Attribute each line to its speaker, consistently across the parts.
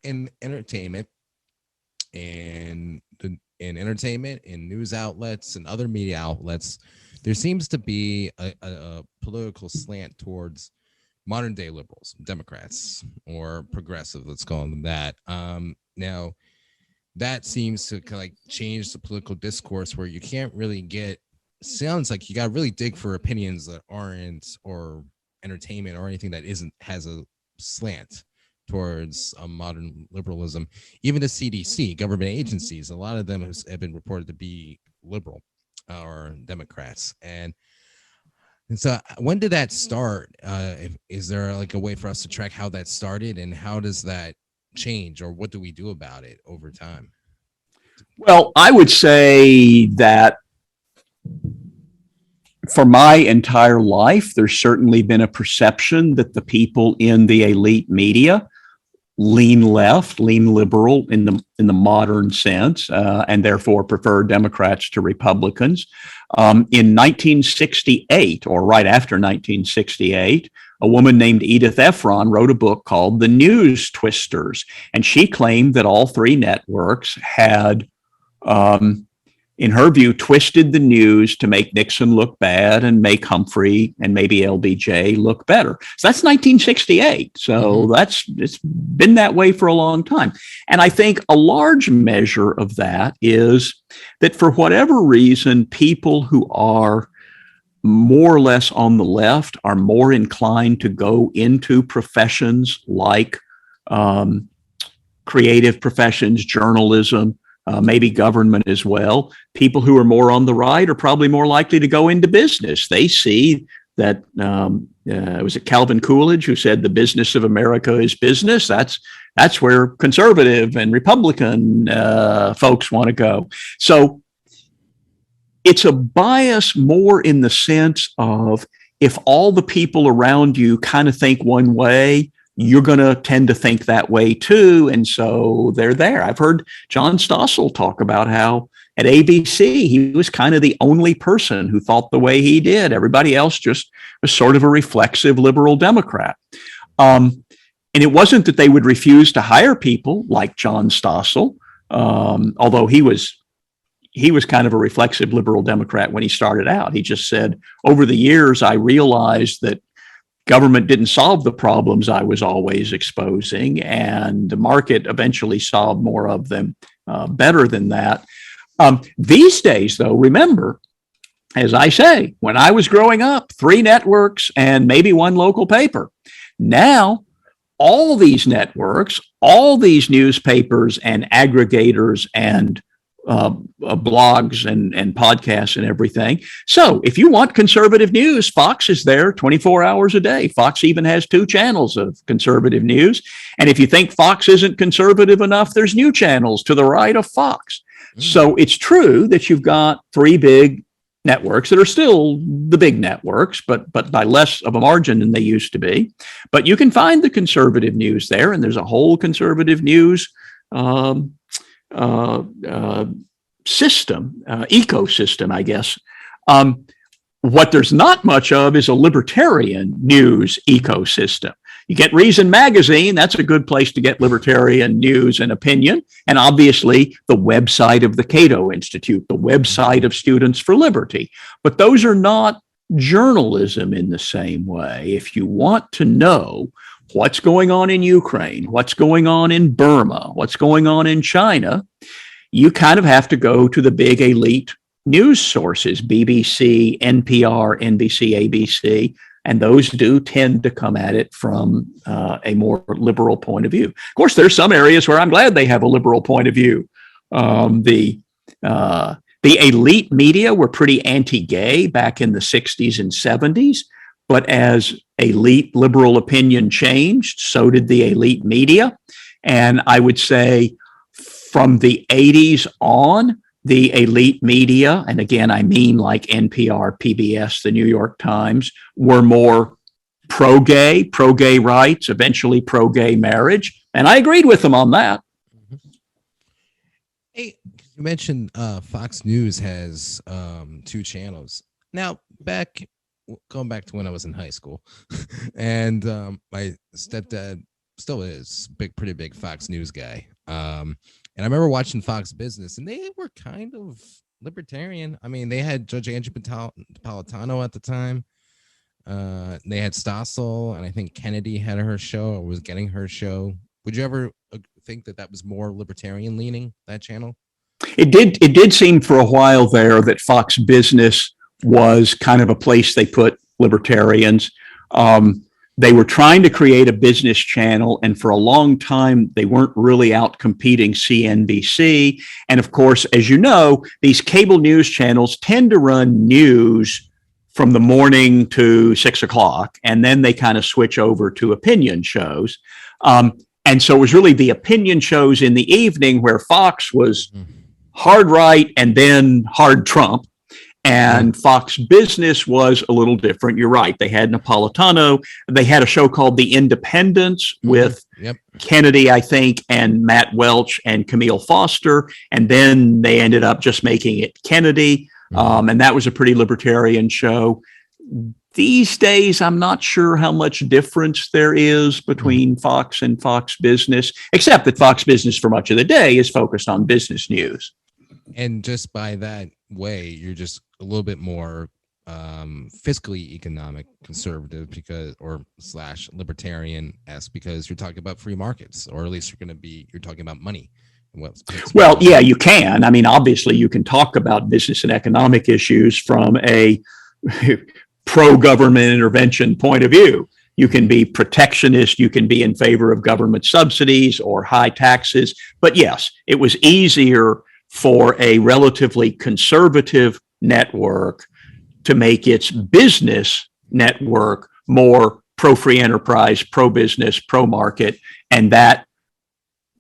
Speaker 1: in entertainment and in entertainment, in news outlets and other media outlets, there seems to be a political slant towards modern day liberals, Democrats, or progressive, let's call them that. Now that seems to kind of like change the political discourse where you can't really get, sounds like you got to really dig for opinions that aren't, or entertainment or anything that isn't, has a slant towards modern liberalism. Even the CDC, government agencies, a lot of them have been reported to be liberal or Democrats. And so when did that start? Is there like a way for us to track how that started, and how does that change, or what do we do about it over time?
Speaker 2: Well, I would say that for my entire life, there's certainly been a perception that the people in the elite media lean left, lean liberal in the modern sense, and therefore prefer Democrats to Republicans. In 1968, or right after 1968, a woman named Edith Ephron wrote a book called The News Twisters, and she claimed that all three networks had, in her view, twisted the news to make Nixon look bad and make Humphrey and maybe LBJ look better. So that's 1968. So it's been that way for a long time. And I think a large measure of that is that for whatever reason, people who are more or less on the left are more inclined to go into professions like creative professions, journalism, maybe government as well. People who are more on the right are probably more likely to go into business. They see that, was it Calvin Coolidge who said the business of America is business? That's where conservative and Republican folks want to go. So it's a bias more in the sense of, if all the people around you kind of think one way, you're going to tend to think that way too. And so they're there. I've heard John Stossel talk about how at ABC, he was kind of the only person who thought the way he did. Everybody else just was sort of a reflexive liberal Democrat. And it wasn't that they would refuse to hire people like John Stossel, although he was kind of a reflexive liberal Democrat when he started out. He just said, over the years, I realized that government didn't solve the problems I was always exposing, and the market eventually solved more of them better than that. These days, though, remember, as I say, when I was growing up, 3 networks and maybe 1 local paper. Now, all these networks, all these newspapers and aggregators and blogs and podcasts and everything. So if you want conservative news, Fox is there 24 hours a day. Fox even has 2 channels of conservative news. And if you think Fox isn't conservative enough, there's new channels to the right of Fox. So it's true that you've got 3 big networks that are still the big networks, but by less of a margin than they used to be. But you can find the conservative news there, and there's a whole conservative news ecosystem, I guess. What there's not much of is a libertarian news ecosystem. You get Reason Magazine, that's a good place to get libertarian news and opinion. And obviously, the website of the Cato Institute, the website of Students for Liberty. But those are not journalism in the same way. If you want to know what's going on in Ukraine, what's going on in Burma, what's going on in China, you kind of have to go to the big elite news sources, BBC, NPR, NBC, ABC, and those do tend to come at it from a more liberal point of view. Of course, there's some areas where I'm glad they have a liberal point of view. The elite media were pretty anti-gay back in the 60s and 70s, but as elite liberal opinion changed, so did the elite media. And I would say from the 80s on, the elite media, and again, I mean like NPR, PBS, the New York Times, were more pro-gay rights, eventually pro-gay marriage. And I agreed with them on that.
Speaker 1: Hey, you mentioned Fox News has 2 channels. Now, going back to when I was in high school, and my stepdad still is pretty big Fox News guy. And I remember watching Fox Business, and they were kind of libertarian. I mean, they had Judge Andrew Napolitano at the time. They had Stossel, and I think Kennedy had her show or was getting her show. Would you ever think that was more libertarian leaning, that channel?
Speaker 2: It did seem for a while there that Fox Business was kind of a place they put libertarians. They were trying to create a business channel, and for a long time, they weren't really out competing CNBC. And of course, as you know, these cable news channels tend to run news from the morning to 6 o'clock, and then they kind of switch over to opinion shows. And so it was really the opinion shows in the evening where Fox was hard right and then hard Trump. And Fox Business was a little different. You're right. They had Napolitano. They had a show called The Independents with Kennedy, I think, and Matt Welch and Camille Foster. And then they ended up just making it Kennedy. And that was a pretty libertarian show. These days, I'm not sure how much difference there is between Fox and Fox Business, except that Fox Business for much of the day is focused on business news.
Speaker 1: And just by that way, you're just a little bit more fiscally economic conservative / libertarian-esque because you're talking about free markets, or at least you're talking about money.
Speaker 2: Well, yeah, you can. I mean, obviously, you can talk about business and economic issues from a pro-government intervention point of view. You can be protectionist. You can be in favor of government subsidies or high taxes. But yes, it was easier for a relatively conservative network to make its business network more pro-free enterprise, pro-business, pro-market, and that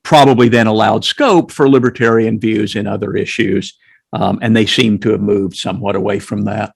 Speaker 2: probably then allowed scope for libertarian views in other issues, and they seem to have moved somewhat away from that.